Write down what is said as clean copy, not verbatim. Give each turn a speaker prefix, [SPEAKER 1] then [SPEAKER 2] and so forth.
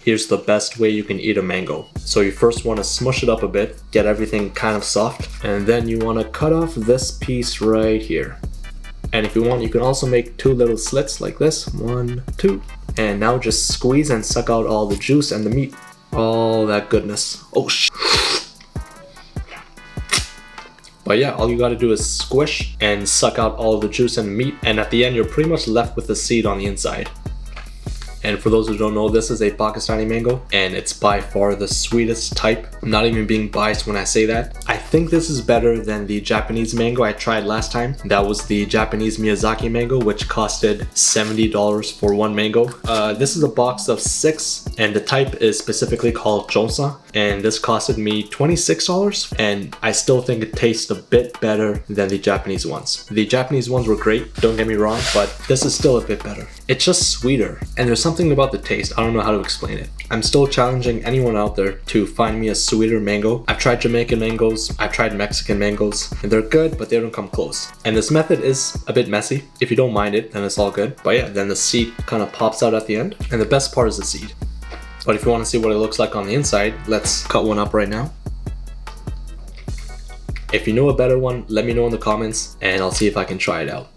[SPEAKER 1] here's the best way you can eat a mango. So you first want to smush it up a bit, get everything kind of soft, and then you want to cut off this piece right here. And if you want, you can also make 2 little slits like this, 1, 2. And now just squeeze and suck out all the juice and the meat. All that goodness. Oh sh. But yeah, all you gotta do is squish and suck out all the juice and meat, and at the end you're pretty much left with the seed on the inside. And for those who don't know, this is a Pakistani mango, and it's by far the sweetest type. I'm not even being biased when I say that. I think this is better than the Japanese mango I tried last time. That was the Japanese Miyazaki mango, which costed $70 for 1 mango. This is a box of 6, and the type is specifically called Chaunsa, and this costed me $26, and I still think it tastes a bit better than the Japanese ones. The Japanese ones were great, don't get me wrong, but this is still a bit better. It's just sweeter, and there's something about the taste, I don't know how to explain it. I'm still challenging anyone out there to find me a sweeter mango. I've tried Jamaican mangoes, I've tried Mexican mangoes, and they're good, but they don't come close. And this method is a bit messy. If you don't mind it, then it's all good. But yeah, then the seed kind of pops out at the end, and the best part is the seed. But if you want to see what it looks like on the inside, let's cut one up right now. If you know a better one, let me know in the comments, and I'll see if I can try it out.